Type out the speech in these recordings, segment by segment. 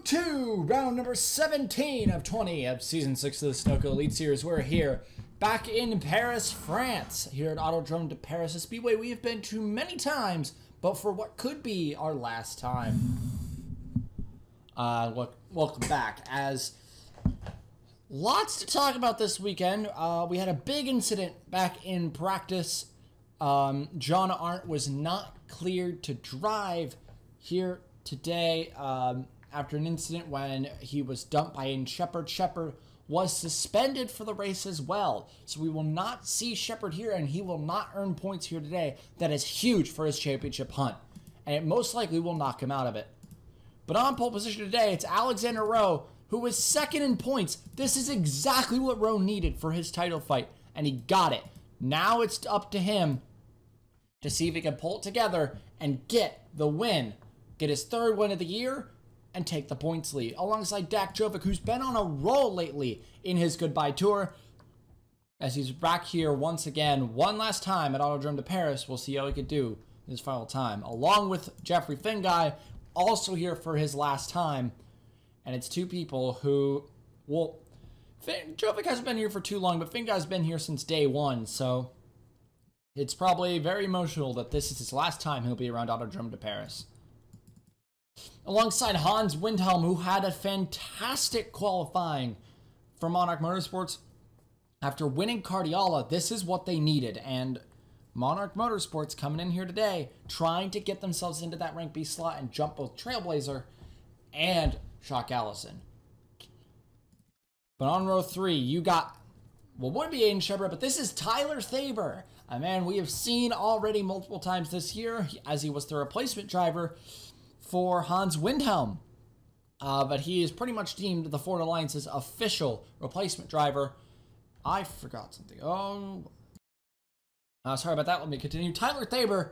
to round number 17 of 20 of Season 6 of the Sunoco Elite Series. We're here, back in Paris, France, here at Autodrome de Paris, a speedway we have been to many times, but for what could be our last time. Welcome back, as lots to talk about this weekend. We had a big incident back in practice. John Arndt was not cleared to drive here today after an incident when he was dumped by Aiden Shepard. Shepard was suspended for the race as well, so we will not see Shepard here, and he will not earn points here today. That is huge for his championship hunt, and it most likely will knock him out of it. But on pole position today, it's Alexander Rowe, who was second in points. This is exactly what Rowe needed for his title fight, and he got it. Now it's up to him to see if he can pull it together and get the win. Get his third win of the year and take the points lead. Alongside Dak Jovic, who's been on a roll lately in his goodbye tour. As he's back here once again, one last time at Autodrome de Paris. We'll see how he could do his final time. Along with Jeffrey Finguy, also here for his last time. And it's two people who, well, Jovic hasn't been here for too long, but Finguy's been here since day one, so it's probably very emotional that this is his last time he'll be around Autodrome de Paris. Alongside Hans Windhelm, who had a fantastic qualifying for Monarch Motorsports. After winning Cardiala, this is what they needed, and Monarch Motorsports coming in here today, trying to get themselves into that rank B slot and jump both Trailblazer and Shock Allison. But on row 3, you got, well, would be Aiden Shepard, but this is Tyler Thaber, a man we have seen already multiple times this year, as he was the replacement driver for Hans Windhelm. But he is pretty much deemed the Ford Alliance's official replacement driver. I forgot something. Sorry about that. Let me continue. Tyler Thaber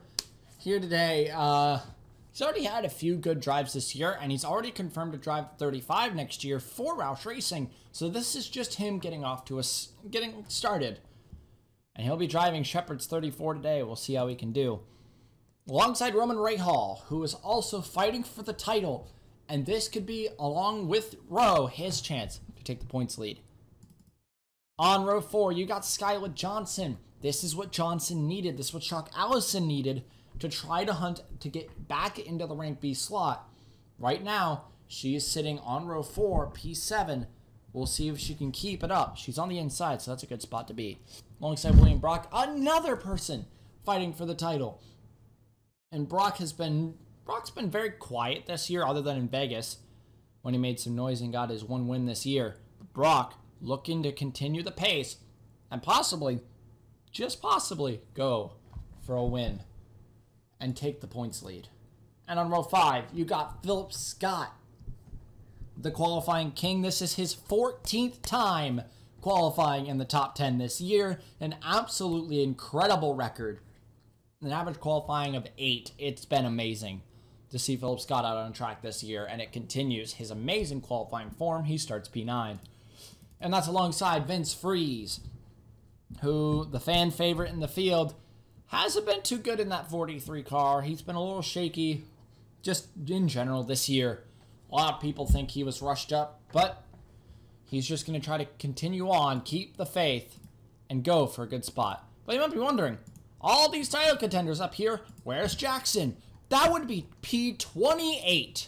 here today. He's already had a few good drives this year, and he's already confirmed to drive 35 next year for Roush Racing. So this is just him getting started. And he'll be driving Shepard's 34 today. We'll see how he can do. Alongside Roman Rahal, who is also fighting for the title. And this could be, along with Rowe, his chance to take the points lead. On row 4, you got Skylar Johnson. This is what Johnson needed. This is what Shock Allison needed to try to hunt to get back into the rank B slot. Right now, she is sitting on row 4, P7. We'll see if she can keep it up. She's on the inside, so that's a good spot to be. Alongside William Brock, another person fighting for the title. And Brock's been very quiet this year, other than in Vegas, when he made some noise and got his one win this year. But Brock looking to continue the pace and possibly, just possibly, go for a win and take the points lead. And on row 5, you got Philip Scott, the qualifying king. This is his 14th time qualifying in the top 10 this year. An absolutely incredible record. An average qualifying of 8. It's been amazing to see Philip Scott out on track this year, and it continues his amazing qualifying form. He starts P9. And that's alongside Vince Freeze, who, the fan favorite in the field, hasn't been too good in that 43 car. He's been a little shaky just in general this year. A lot of people think he was rushed up, but he's just going to try to continue on, keep the faith, and go for a good spot. But you might be wondering, all these title contenders up here, where's Jackson? That would be P28.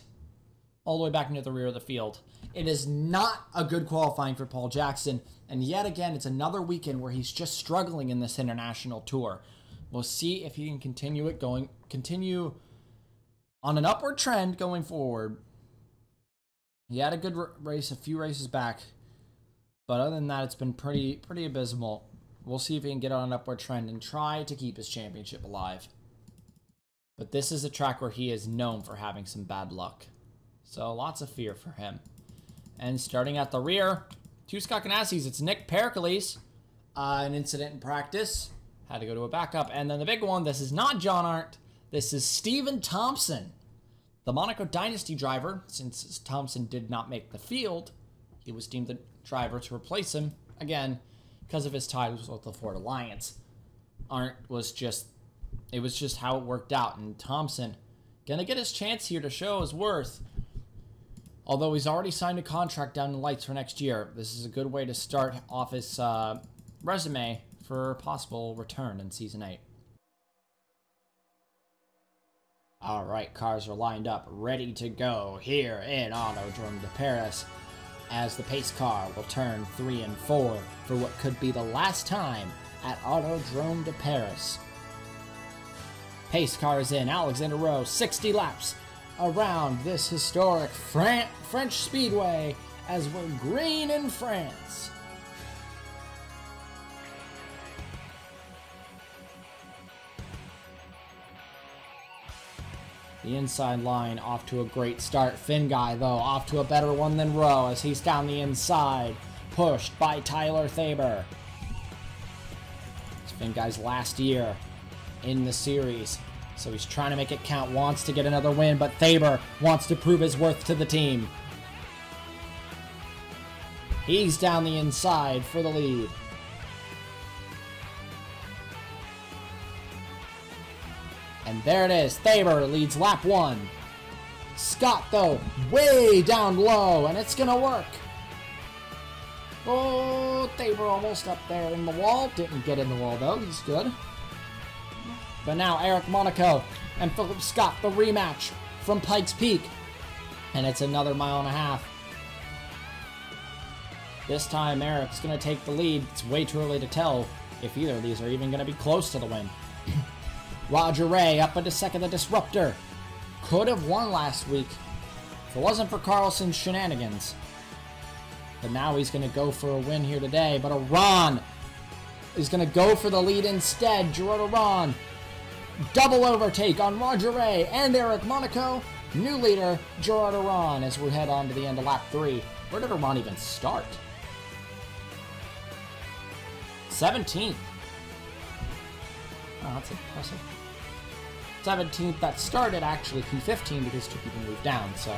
All the way back into the rear of the field. It is not a good qualifying for Paul Jackson. And yet again, it's another weekend where he's just struggling in this international tour. We'll see if he can continue on an upward trend going forward. He had a good race a few races back. But other than that, it's been pretty abysmal. We'll see if he can get on an upward trend and try to keep his championship alive. But this is a track where he is known for having some bad luck. So lots of fear for him. And starting at the rear, two Scott Ganassis, it's Nick Pericles. An incident in practice. Had to go to a backup. And then the big one, this is not John Arndt. This is Steven Thompson, the Monaco Dynasty driver. Since Thompson did not make the field, he was deemed the driver to replace him. Again, because of his ties with the Ford Alliance. Arndt was just, it was just how it worked out. And Thompson gonna get his chance here to show his worth. Although he's already signed a contract down in lights for next year, this is a good way to start off his resume for a possible return in Season 8. Alright, cars are lined up, ready to go here in Autodrome de Paris, as the pace car will turn 3 and 4 for what could be the last time at Autodrome de Paris. Pace car is in, Alexander Rowe, 60 laps around this historic French speedway as we're green in France. The inside line off to a great start. Finn Guy, though, off to a better one than Rowe as he's down the inside, pushed by Tyler Thaber. It's Finn Guy's last year in the series, so he's trying to make it count, wants to get another win, but Thaber wants to prove his worth to the team. He's down the inside for the lead. And there it is. Thaber leads lap 1. Scott, though, way down low, and it's going to work. Oh, Thaber almost up there in the wall. Didn't get in the wall, though. He's good. But now Eric Monaco and Philip Scott, the rematch from Pikes Peak. And it's another mile and a half. This time, Eric's going to take the lead. It's way too early to tell if either of these are even going to be close to the win. Roger Ray up into second, the Disruptor. Could have won last week if it wasn't for Carlson's shenanigans. But now he's going to go for a win here today. But Aron is going to go for the lead instead. Gerard Aron. Double overtake on Roger Ray and Eric Monaco. New leader, Gerard Aron, as we head on to the end of lap 3. Where did Aron even start? 17th. Oh, that's impressive. 17th, that started actually P15 because 2 people moved down, so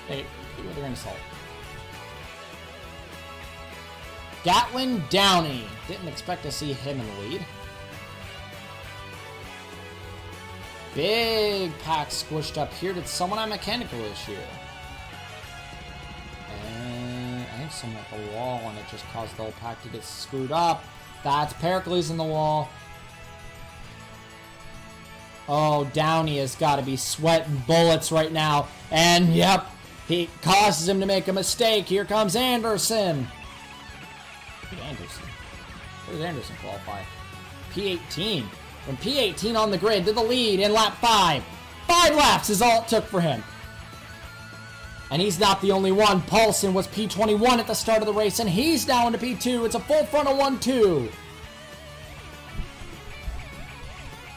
they with their insult. Gatlin Downey. Didn't expect to see him in the lead. Big pack squished up here. Did someone have a mechanical issue? And I think someone at the wall, and it just caused the whole pack to get screwed up. That's Pericles in the wall. Oh, Downey has got to be sweating bullets right now. And, yep, he causes him to make a mistake. Here comes Anderson. Anderson. Where did Anderson qualify? P18. From P18 on the grid to the lead in lap 5. 5 laps is all it took for him. And he's not the only one. Paulson was P21 at the start of the race, and he's down to P2. It's a full frontal 1-2.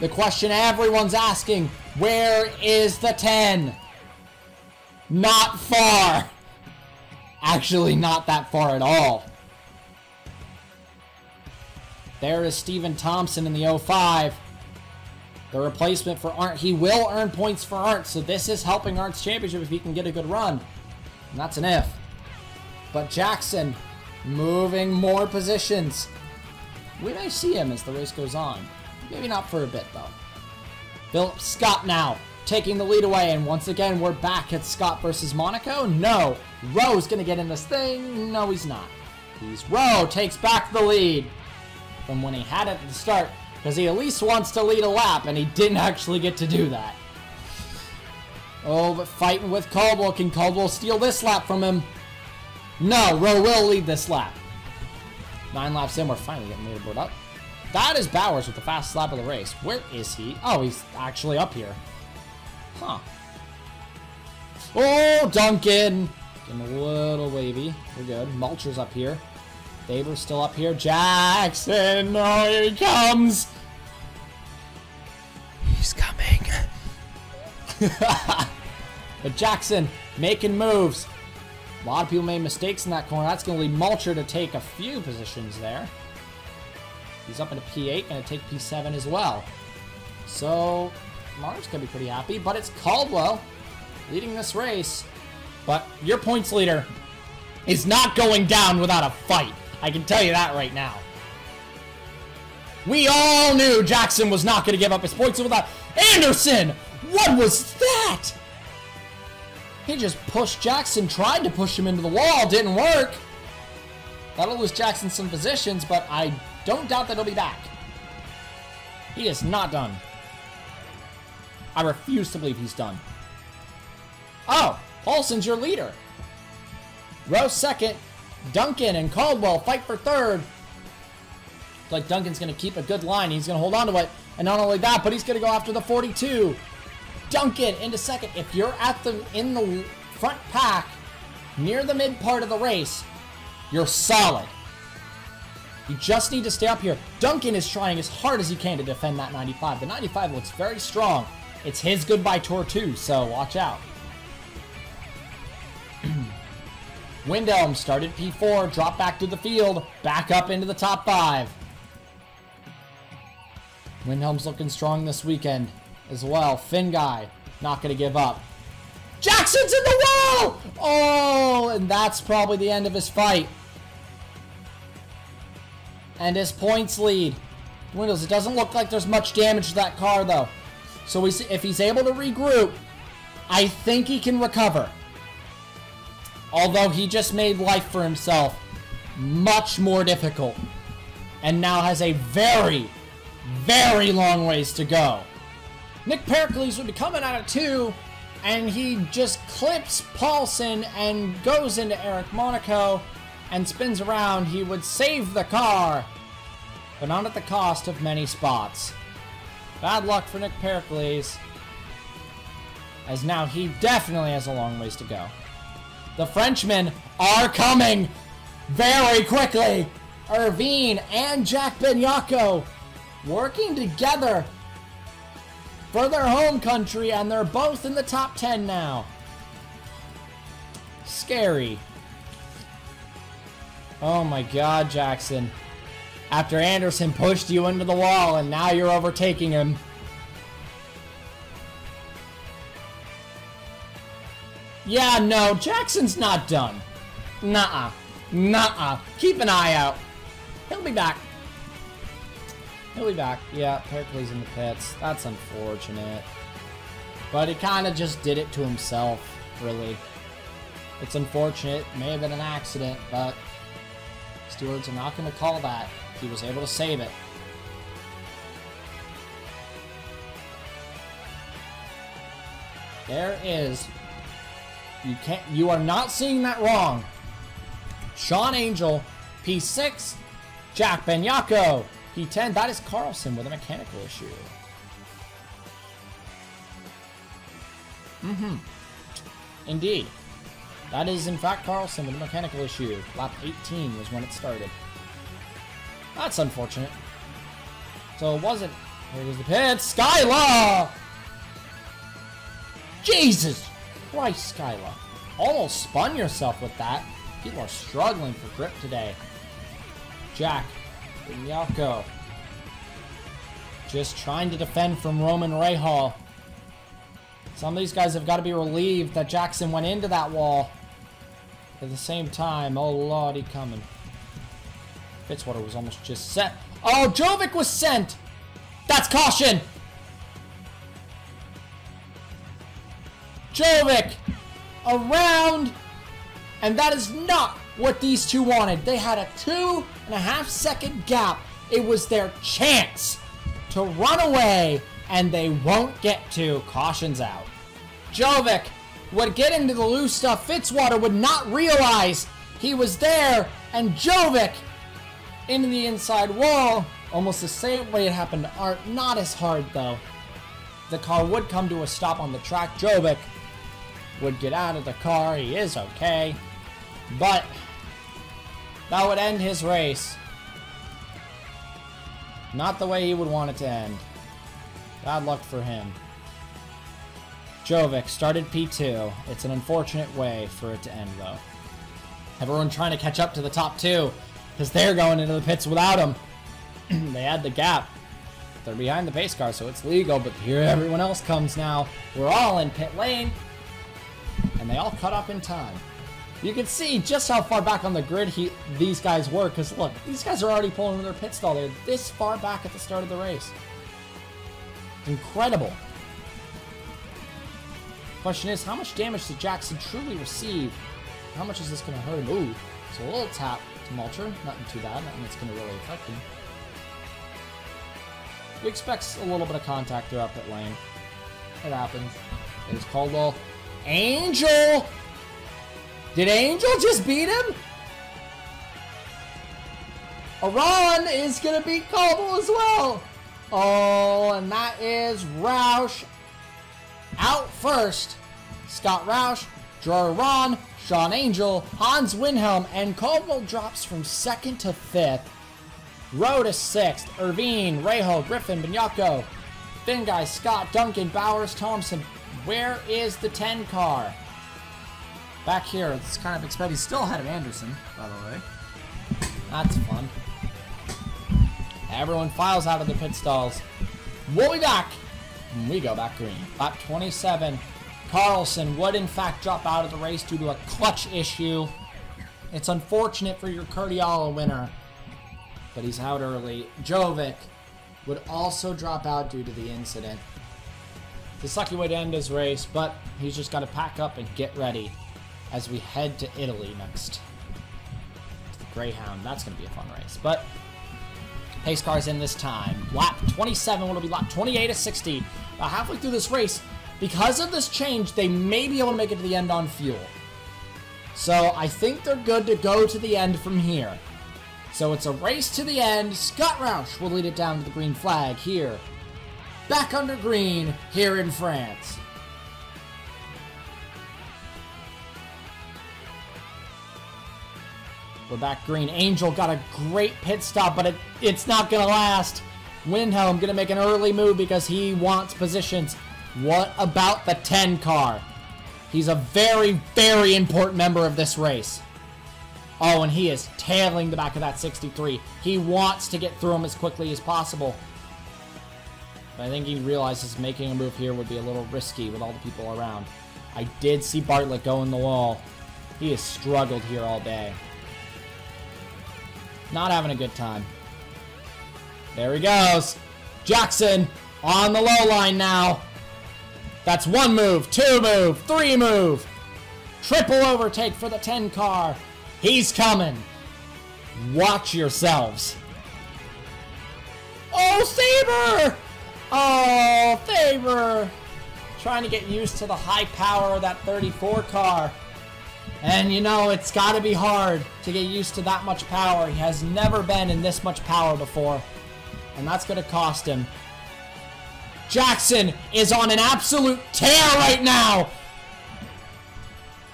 The question everyone's asking, where is the 10? Not far. Actually, not that far at all. There is Steven Thompson in the 05. The replacement for Arndt. He will earn points for Arndt, so this is helping Arndt's championship if he can get a good run. And that's an if. But Jackson moving more positions. We may see him as the race goes on. Maybe not for a bit, though. Philip Scott now taking the lead away, and once again, we're back at Scott versus Monaco. No. Rowe's going to get in this thing. No, he's not. Rowe takes back the lead from when he had it at the start, because he at least wants to lead a lap, and he didn't actually get to do that. Oh, but fighting with Caldwell. Can Caldwell steal this lap from him? No, Rowe will lead this lap. 9 laps in, we're finally getting leaderboard up. That is Bowers with the fastest lap of the race. Where is he? Oh, he's actually up here. Huh. Oh, Duncan. Getting a little wavy. We're good. Mulcher's up here. Faber's still up here. Jackson. Oh, here he comes. He's coming. But Jackson making moves. A lot of people made mistakes in that corner. That's going to lead Mulcher to take a few positions there. He's up into P8, going to take P7 as well. So, Mark's going to be pretty happy, but it's Caldwell leading this race. But your points leader is not going down without a fight. I can tell you that right now. We all knew Jackson was not going to give up his points without Anderson. What was that? He just pushed Jackson, tried to push him into the wall, didn't work. That'll lose Jackson some positions, but I don't doubt that he'll be back. He is not done. I refuse to believe he's done. Oh, Paulson's your leader. Rowe second. Duncan and Caldwell fight for third. Like Duncan's going to keep a good line. He's going to hold on to it. And not only that, but he's going to go after the 42. Duncan into second. If you're in the front pack, near the mid part of the race, you're solid. You just need to stay up here. Duncan is trying as hard as he can to defend that 95. The 95 looks very strong. It's his goodbye tour too, so watch out. Windhelm started P4, dropped back to the field, back up into the top 5. Windhelm's looking strong this weekend as well. Finn guy, not going to give up. Jackson's in the wall! Oh, and that's probably the end of his fight. And his points lead. Windows, it doesn't look like there's much damage to that car, though. So if he's able to regroup, I think he can recover. Although he just made life for himself much more difficult. And now has a very, very long ways to go. Nick Pericles would be coming out of 2, and he just clips Paulson and goes into Eric Monaco and spins around. He would save the car, but not at the cost of many spots. Bad luck for Nick Pericles, as now he definitely has a long ways to go. The Frenchmen are coming very quickly. Irvine and Jack Benyako working together for their home country, and they're both in the top 10 now. Scary. Oh my God, Jackson. After Anderson pushed you into the wall, and now you're overtaking him. Yeah, no, Jackson's not done. Nuh-uh. Nuh-uh. Keep an eye out. He'll be back. He'll be back. Yeah, Pericles in the pits. That's unfortunate. But he kind of just did it to himself, really. It's unfortunate. It may have been an accident, but stewards are not going to call that. He was able to save it. There is. You are not seeing that wrong. Sean Angel, P6. Jack Benyako, P10. That is Carlson with a mechanical issue. Indeed. That is, in fact, Carlson with a mechanical issue. Lap 18 was when it started. That's unfortunate. So it wasn't. Here goes the pit. Skyla! Jesus Christ, Skyla. Almost spun yourself with that. People are struggling for grip today. Jack Benyako just trying to defend from Roman Rahal. Some of these guys have got to be relieved that Jackson went into that wall. At the same time, oh lordy, coming. Fitzwater was almost just set. Oh, Jovic was sent! That's caution! Jovic around, and that is not what these two wanted. They had a 2.5 second gap. It was their chance to run away, and they won't get to. Caution's out. Jovic would get into the loose stuff. Fitzwater would not realize he was there, and Jovic into the inside wall. Almost the same way it happened to Art. Not as hard, though. The car would come to a stop on the track. Jovic would get out of the car. He is okay. But that would end his race. Not the way he would want it to end. Bad luck for him. Jovic started P2. It's an unfortunate way for it to end, though. Everyone trying to catch up to the top 2 because they're going into the pits without him. They had the gap. They're behind the pace car, so it's legal, but here everyone else comes now. We're all in pit lane, and they all cut up in time. You can see just how far back on the grid these guys were, because look, these guys are already pulling in their pit stall. They're this far back at the start of the race. Incredible. Question is, how much damage did Jackson truly receive? How much is this going to hurt him? Ooh, so a little tap to Mulcher. Nothing too bad. Nothing that's going to really affect him. We expect a little bit of contact throughout pit lane. It happens. There's Caldwell. Angel! Did Angel just beat him? Aron is going to beat Caldwell as well. Oh, and that is Roush out first. Scott Roush, Drew Aron, Sean Angel, Hans Winhelm, and Caldwell drops from 2nd to 5th. Rowe to 6th. Irvine, Rejo, Griffin, Binyako, Finguy, Scott, Duncan, Bowers, Thompson. Where is the 10 car? Back here. It's kind of expected. He's still ahead of Anderson, by the way. That's fun. Everyone files out of the pit stalls. We'll be back. We go back green. Lap 27. Carlson would in fact drop out of the race due to a clutch issue. It's unfortunate for your Cardiala winner, but he's out early. Jovic would also drop out due to the incident. It's a sucky way to end his race, but he's just got to pack up and get ready as we head to Italy next. To the Greyhound. That's going to be a fun race. But pace car's in this time. Lap 27 will be lap 28 of 60. About halfway through this race, because of this change, they may be able to make it to the end on fuel. So I think they're good to go to the end from here. So it's a race to the end. Scott Roush will lead it down to the green flag here. Back under green here in France. We're back green. Angel got a great pit stop, but it's not going to last. Windhelm going to make an early move because he wants positions. What about the 10 car? He's a very, very important member of this race. Oh, and he is tailing the back of that 63. He wants to get through him as quickly as possible. But I think he realizes making a move here would be a little risky with all the people around. I did see Bartlett go in the wall. He has struggled here all day. Not having a good time. There he goes. Jackson on the low line now. That's 1 move, 2 move, 3 move. Triple overtake for the 10 car. He's coming. Watch yourselves. Oh, Saber! Oh, Faber. Trying to get used to the high power of that 34 car. And you know, it's got to be hard to get used to that much power. He has never been in this much power before. And that's going to cost him. Jackson is on an absolute tear right now.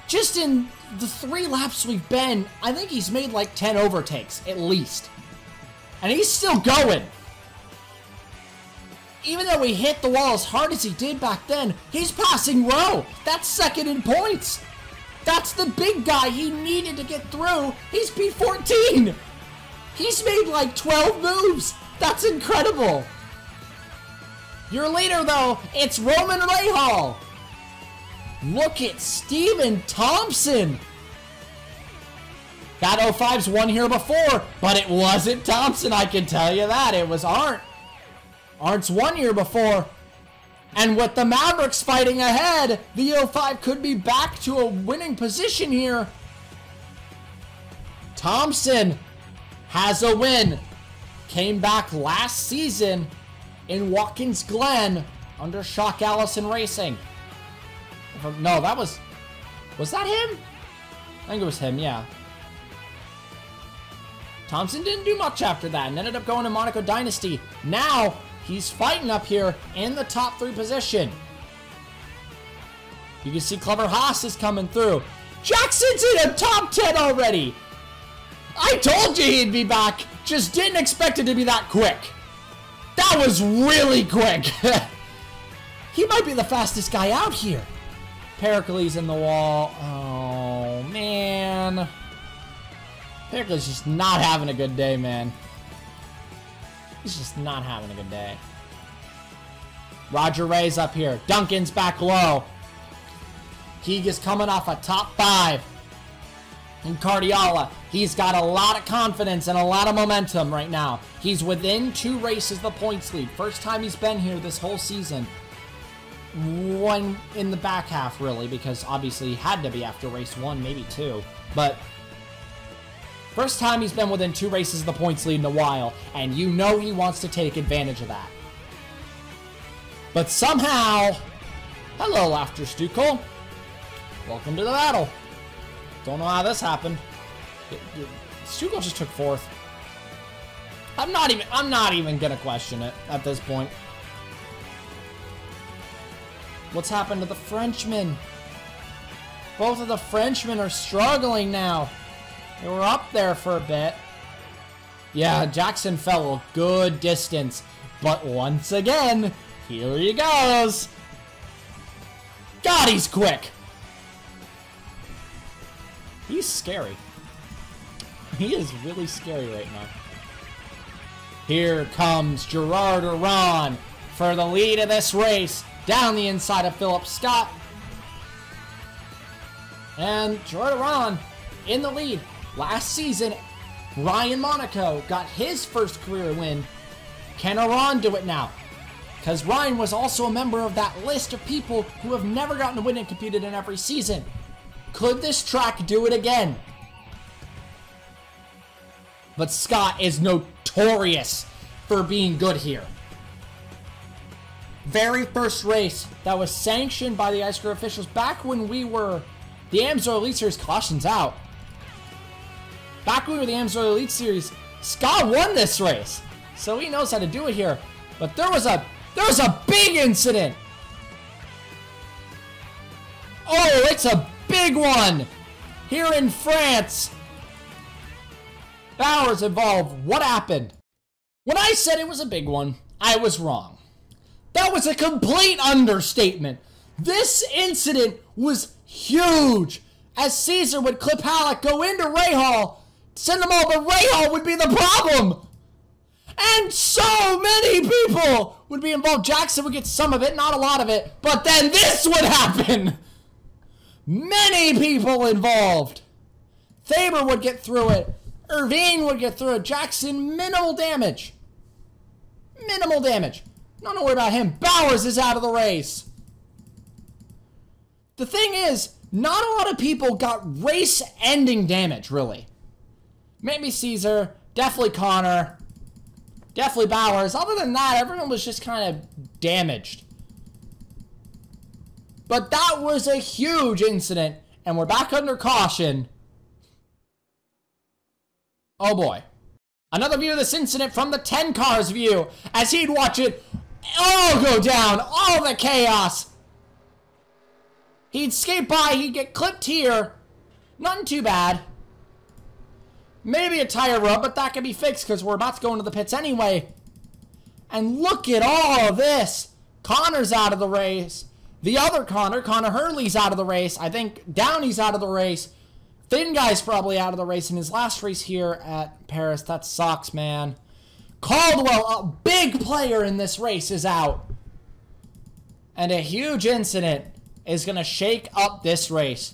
Just in the 3 laps we've been, I think he's made like 10 overtakes, at least. And he's still going. Even though he hit the wall as hard as he did back then, he's passing Rowe. That's 2nd in points. That's the big guy he needed to get through. He's P14. He's made like 12 moves. That's incredible. Your leader, though, it's Roman Rahal. Look at Steven Thompson. That 05's won here before, but it wasn't Thompson, I can tell you that. It was Arndt. Arndt's won here before. And with the Mavericks fighting ahead, the 05 could be back to a winning position here. Thompson has a win. Came back last season in Watkins Glen under Shock Allison Racing. No, that was that him? I think it was him, yeah. Thompson didn't do much after that and ended up going to Monaco Dynasty. Now, he's fighting up here in the top 3 position. You can see Clever Haas is coming through. Jackson's in a top 10 already. I told you he'd be back. Just didn't expect it to be that quick. That was really quick. He might be the fastest guy out here. Pericles in the wall. Oh, man. Pericles just not having a good day, man. He's just not having a good day. Roger Ray's up here. Duncan's back low. He is coming off a top 5. And Cardiala, he's got a lot of confidence and a lot of momentum right now. He's within 2 races the points lead. First time he's been here this whole season. when in the back half, really, because obviously he had to be after race 1, maybe 2. But first time he's been within 2 races of the points lead in a while, and you know he wants to take advantage of that. But somehow, hello, Laughter Stucco. Welcome to the battle. Don't know how this happened. Stucco just took 4th. I'm not even gonna question it at this point. What's happened to the Frenchmen? Both of the Frenchmen are struggling now. They were up there for a bit. Yeah, Jackson fell a good distance. But once again, here he goes. God, he's quick. He's scary. He is really scary right now. Here comes Gerard Aron for the lead of this race. Down the inside of Philip Scott. And Gerard Aron in the lead. Last season, Ryan Monaco got his first career win. Can Aron do it now? Because Ryan was also a member of that list of people who have never gotten a win and competed in every season. Could this track do it again? But Scott is notorious for being good here. Very first race that was sanctioned by the ice cream officials back when we were the Amsoil Elite Series. Cautions out. Back when we were the Amsoil Elite Series, Scott won this race, so he knows how to do it here. But there was a big incident. Oh, it's a big one here in France. Bowers involved. What happened? When I said it was a big one, I was wrong. That was a complete understatement. This incident was huge. As Caesar would clip Halleck, go into Rahal, send them all, but Rahal would be the problem. And so many people would be involved. Jackson would get some of it, not a lot of it. But then this would happen. Many people involved. Faber would get through it. Irvine would get through it. Jackson, minimal damage. Minimal damage. Don't worry about him. Bowers is out of the race. The thing is, not a lot of people got race-ending damage, really. Maybe Caesar, definitely Connor, definitely Bowers. Other than that, everyone was just kind of damaged. But that was a huge incident, and we're back under caution. Oh boy. Another view of this incident from the 10 cars view, as he'd watch it all go down, all the chaos. He'd skate by, he'd get clipped here. Nothing too bad. Maybe a tire rub, but that can be fixed because we're about to go into the pits anyway. And look at all of this. Connor's out of the race. The other Connor Hurley's out of the race. I think Downey's out of the race. Thin Guy's probably out of the race in his last race here at Paris. That sucks, man. Caldwell, a big player in this race, is out. And a huge incident is going to shake up this race.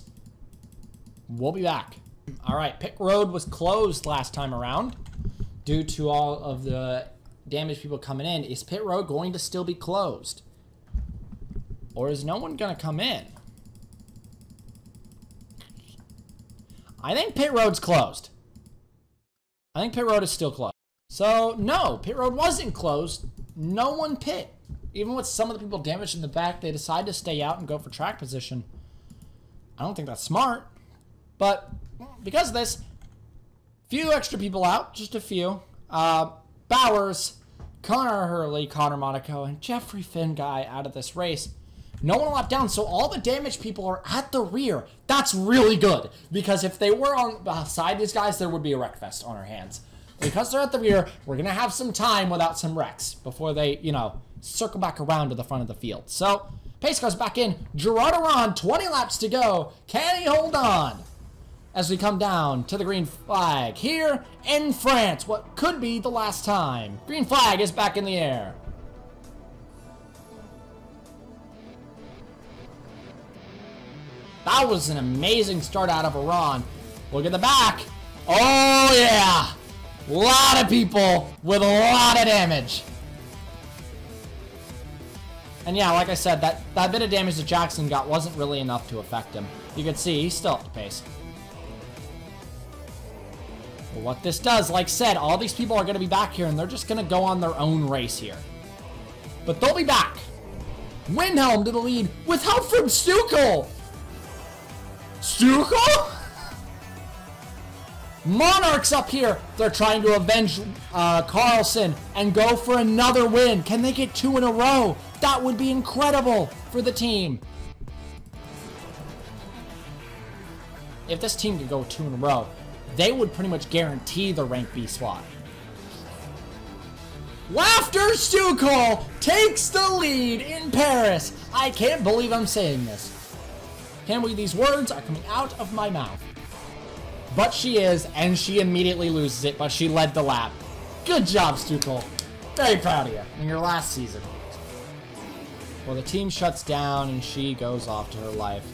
We'll be back. All right, pit road was closed last time around due to all of the damaged people coming in. Is pit road going to still be closed? Or is no one going to come in? I think pit road's closed. I think pit road is still closed. So, no, pit road wasn't closed. No one pit. Even with some of the people damaged in the back, they decided to stay out and go for track position. I don't think that's smart. But because of this, few extra people out, just a few. Bowers, Connor Hurley, Connor Monaco, and Jeffrey Finn Guy out of this race. No one left down, so all the damaged people are at the rear. That's really good, because if they were on beside these guys, there would be a wreck fest on our hands. Because they're at the rear, we're going to have some time without some wrecks before they, you know, circle back around to the front of the field. So, pace car's back in. Gerard Aron, 20 laps to go. Can he hold on? As we come down to the green flag here in France, what could be the last time. Green flag is back in the air. That was an amazing start out of Aron. Look at the back. Oh, yeah. A lot of people with a lot of damage. And yeah, like I said, that bit of damage that Jackson got wasn't really enough to affect him. You can see he's still up the pace. But what this does, like I said, all these people are going to be back here and they're just going to go on their own race here. But they'll be back. Windhelm to the lead with help from Sunoco. Sunoco? Monarch's up here. They're trying to avenge Carlson and go for another win. Can they get 2 in a row? That would be incredible for the team. If this team could go 2 in a row, they would pretty much guarantee the rank B spot. Laughter Sunoco takes the lead in Paris. I can't believe I'm saying this. Can't believe these words are coming out of my mouth. But she is, and she immediately loses it, but she led the lap. Good job, Sunoco. Very proud of you in your last season. Well, the team shuts down, and she goes off to her life.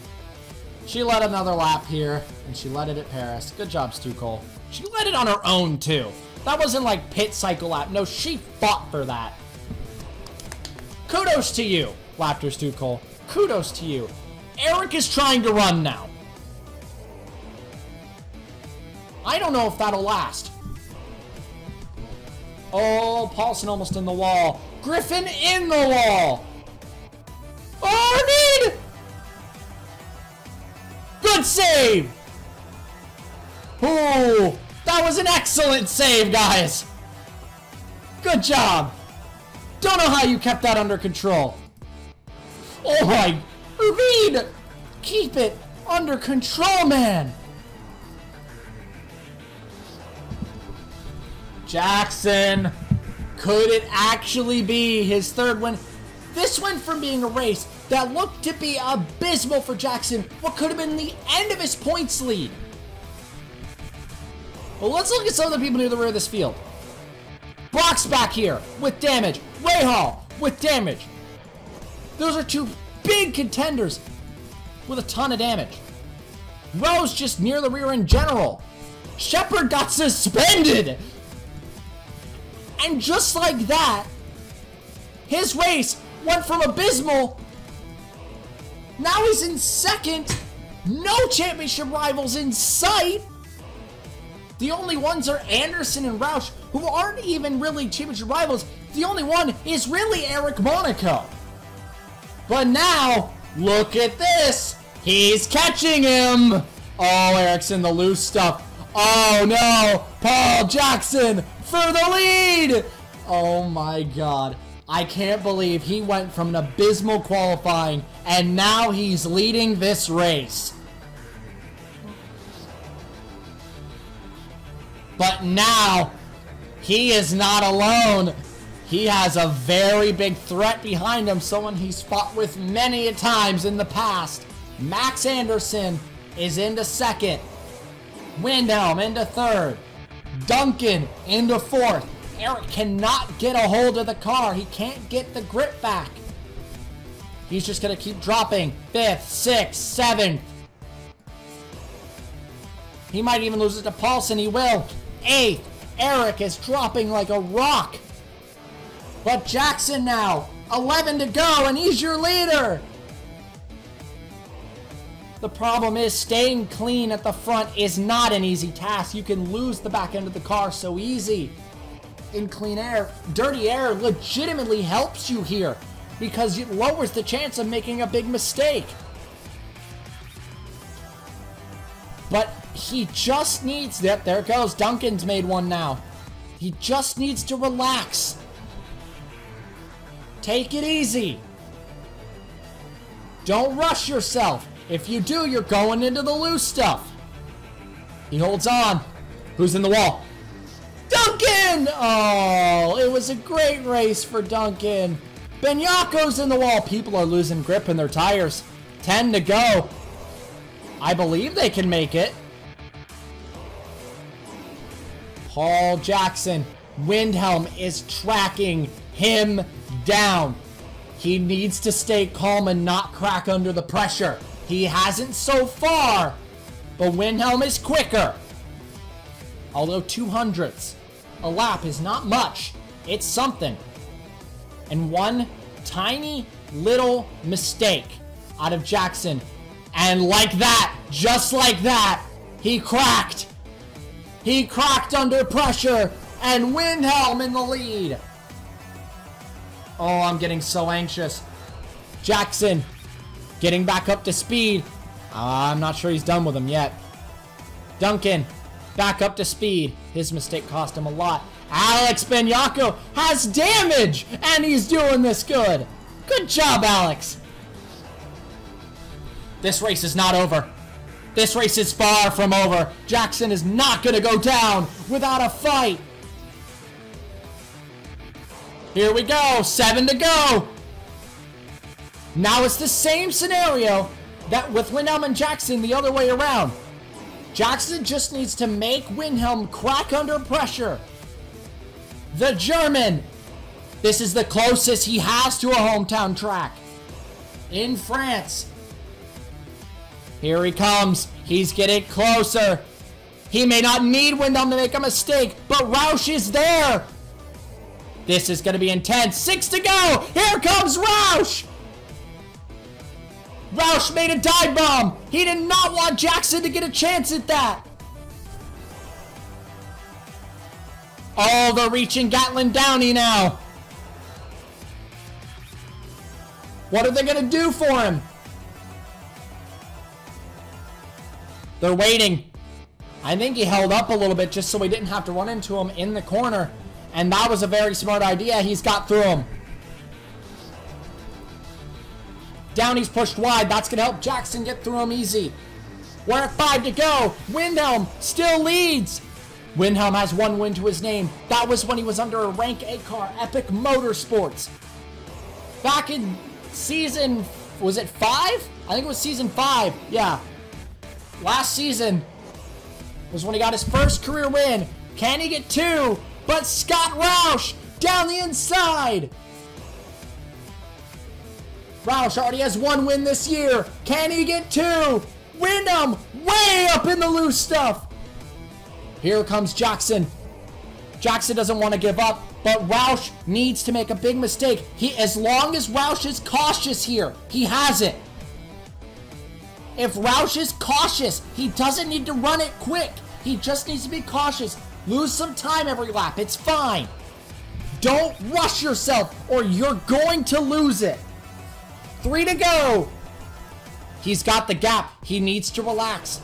She led another lap here, and she led it at Paris. Good job, Sunoco. She led it on her own, too. That wasn't like pit cycle lap. No, she fought for that. Kudos to you, Laughter Sunoco. Kudos to you. Eric is trying to run now. I don't know if that'll last. Oh, Paulson almost in the wall. Griffin in the wall. Arvid! Good save! Ooh, that was an excellent save, guys. Good job. Don't know how you kept that under control. Oh my, Arvid! Keep it under control, man. Jackson, could it actually be his 3rd win? This went from being a race that looked to be abysmal for Jackson, what could have been the end of his points lead. Well, let's look at some of the people near the rear of this field. Brock's back here with damage. Rahal with damage. Those are 2 big contenders with a ton of damage. Rose just near the rear in general. Shepard got suspended. And just like that, his race went from abysmal. Now he's in 2nd. No championship rivals in sight. The only ones are Anderson and Roush, who aren't even really championship rivals. The only one is really Eric Monaco. But now, look at this. He's catching him. Oh, Eric's in the loose stuff. Oh no, Paul Jackson for the lead. Oh my God. I can't believe he went from an abysmal qualifying and now he's leading this race. But now, he is not alone. He has a very big threat behind him, someone he's fought with many a times in the past. Max Anderson is into 2nd. Windhelm into 3rd. Duncan into 4th. Eric cannot get a hold of the car. He can't get the grip back. He's just going to keep dropping. 5th, 6th, 7th. He might even lose it to Paulson. He will. 8th. Eric is dropping like a rock. But Jackson now. 11 to go, and he's your leader. The problem is staying clean at the front is not an easy task. You can lose the back end of the car so easy. In clean air, dirty air legitimately helps you here because it lowers the chance of making a big mistake. But he just needs, yep, there it goes. Duncan's made one now. He just needs to relax. Take it easy. Don't rush yourself. If you do, you're going into the loose stuff. He holds on. Who's in the wall? Duncan! Oh, it was a great race for Duncan. Benyako's in the wall. People are losing grip in their tires. 10 to go. I believe they can make it. Paul Jackson. Windhelm is tracking him down. He needs to stay calm and not crack under the pressure. He hasn't so far, but Windhelm is quicker. Although 200ths a lap is not much, it's something. And one tiny little mistake out of Jackson. And like that, just like that, he cracked. He cracked under pressure, and Wilhelm in the lead. Oh, I'm getting so anxious. Jackson getting back up to speed. I'm not sure he's done with him yet. Duncan back up to speed. His mistake cost him a lot. Alex Benyako has damage, and he's doing this good. Good job, Alex. This race is not over. This race is far from over. Jackson is not going to go down without a fight. Here we go. 7 to go. Now it's the same scenario that with Wilhelm and Jackson the other way around. Jackson just needs to make Wilhelm crack under pressure. The German. This is the closest he has to a hometown track. In France. Here he comes. He's getting closer. He may not need Wilhelm to make a mistake, but Roush is there. This is going to be intense. 6 to go. Here comes Roush. Roush made a dive bomb. He did not want Jackson to get a chance at that. Oh, they're reaching Gatlin Downey now. What are they going to do for him? They're waiting. I think he held up a little bit just so we didn't have to run into him in the corner. And that was a very smart idea. He's got through him. Downey's pushed wide. That's going to help Jackson get through him easy. We're at 5 to go. Wilhelm still leads. Wilhelm has 1 win to his name. That was when he was under a rank A car, Epic Motorsports. Back in season, was it 5? I think it was season 5. Yeah. Last season was when he got his first career win. Can he get 2? But Scott Roush down the inside. Roush already has 1 win this year. Can he get 2? Wilhelm way up in the loose stuff. Here comes Jackson. Jackson doesn't want to give up, but Roush needs to make a big mistake. As long as Roush is cautious here, he has it. If Roush is cautious, he doesn't need to run it quick. He just needs to be cautious. Lose some time every lap. It's fine. Don't rush yourself or you're going to lose it. 3 to go. He's got the gap. He needs to relax.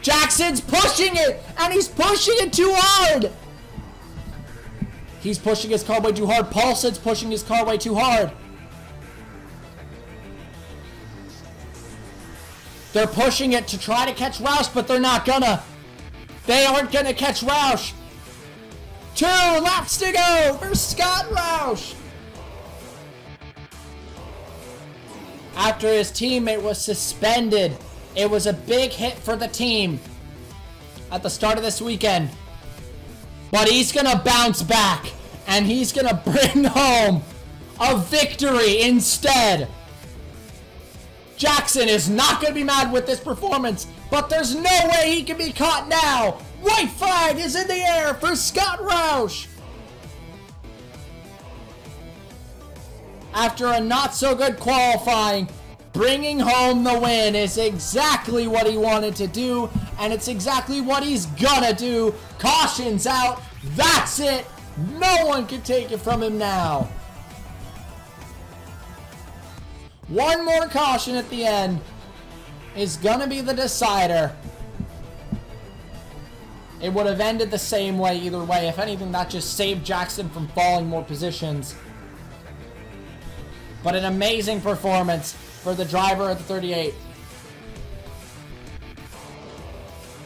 Jackson's pushing it, and he's pushing it too hard. He's pushing his car way too hard. Paulson's pushing his car way too hard. They're pushing it to try to catch Roush, but they're not gonna. They aren't gonna catch Roush. 2 laps to go for Scott Roush. After his teammate was suspended, it was a big hit for the team at the start of this weekend. But he's gonna bounce back, and he's gonna bring home a victory instead. Jackson is not gonna be mad with this performance, but there's no way he can be caught now. White flag is in the air for Scott Roush. After a not so good qualifying, bringing home the win is exactly what he wanted to do, and it's exactly what he's gonna do. Caution's out. That's it. No one can take it from him now. One more caution at the end is gonna be the decider. It would have ended the same way either way. If anything, that just saved Jackson from falling more positions. But an amazing performance for the driver at the 38.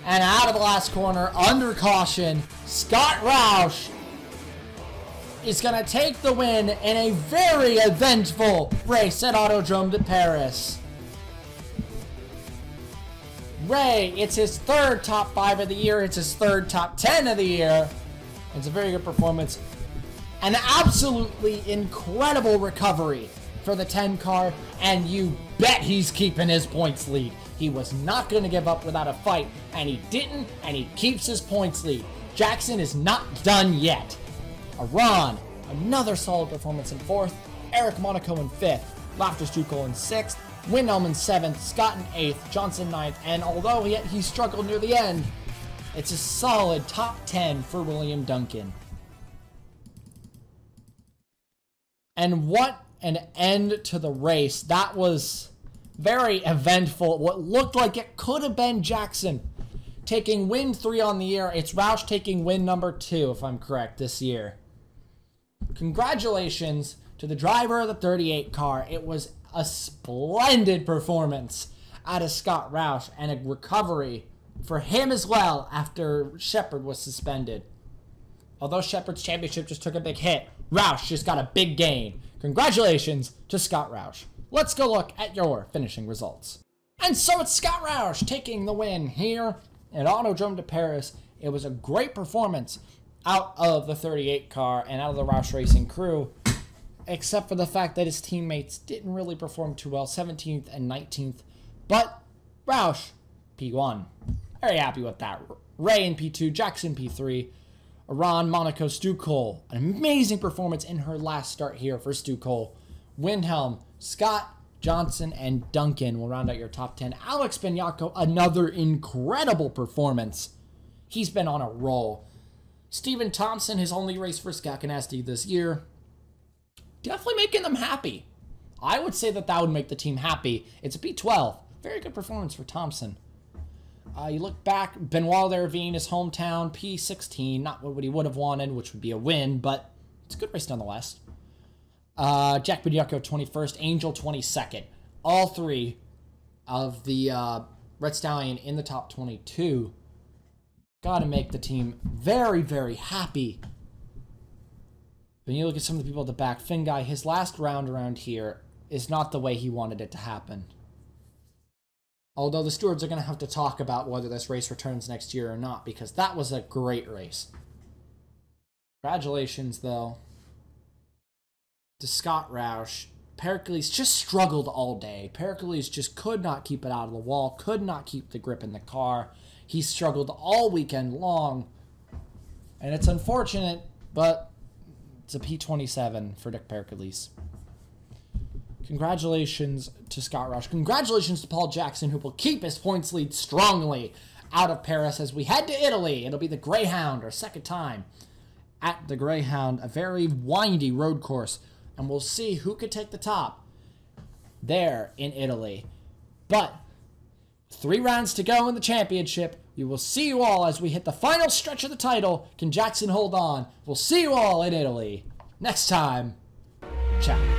And out of the last corner, under caution, Scott Roush is going to take the win in a very eventful race at Autodrome de Paris. Ray, it's his 3rd top 5 of the year. It's his 3rd top 10 of the year. It's a very good performance. An absolutely incredible recovery for the 10 car, and you bet he's keeping his points lead. He was not going to give up without a fight, and he didn't, and he keeps his points lead. Jackson is not done yet. Iran, another solid performance in 4th. Eric Monaco in 5th. Loftus-Cheek in 6th, Windhelm in 7th, Scott in 8th, Johnson 9th, and although he struggled near the end, it's a solid top 10 for William Duncan. And what an end to the race. That was very eventful. What looked like it could have been Jackson taking win 3 on the year. It's Roush taking win number 2, if I'm correct, this year. Congratulations to the driver of the 38 car. It was a splendid performance out of Scott Roush and a recovery for him as well after Shepard was suspended. Although Shepard's championship just took a big hit, Roush just got a big gain. Congratulations to Scott Roush. Let's go look at your finishing results. And so it's Scott Roush taking the win here at Autodrome de Paris. It was a great performance out of the 38 car and out of the Roush Racing crew, except for the fact that his teammates didn't really perform too well, 17th and 19th. But Roush, P1. Very happy with that. Ray in P2, Jackson P3, Iran, Monaco, Stu Cole. An amazing performance in her last start here for Stu Cole. Windhelm, Scott, Johnson, and Duncan will round out your top 10. Alex Benyako, another incredible performance. He's been on a roll. Stephen Thompson, his only race for Skakanasti this year. Definitely making them happy. I would say that would make the team happy. It's a P12. Very good performance for Thompson. You look back, Benoit Ravine, his hometown, P16. Not what he would have wanted, which would be a win, but it's a good race nonetheless. Jack Benyako, 21st. Angel, 22nd. All 3 of the Red Stallion in the top 22. Gotta make the team very, very happy. When you look at some of the people at the back, Finn Guy, his last round around here is not the way he wanted it to happen. Although the stewards are going to have to talk about whether this race returns next year or not, because that was a great race. Congratulations, though, to Scott Roush. Pericles just struggled all day. Pericles just could not keep it out of the wall, could not keep the grip in the car. He struggled all weekend long, and it's unfortunate, but it's a P27 for Dick Pericles. Congratulations to Scott Roush. Congratulations to Paul Jackson, who will keep his points lead strongly out of Paris as we head to Italy. It'll be the Greyhound, our second time at the Greyhound, a very windy road course, and we'll see who could take the top there in Italy. But 3 rounds to go in the championship. We will see you all as we hit the final stretch of the title. Can Jackson hold on? We'll see you all in Italy next time. Ciao.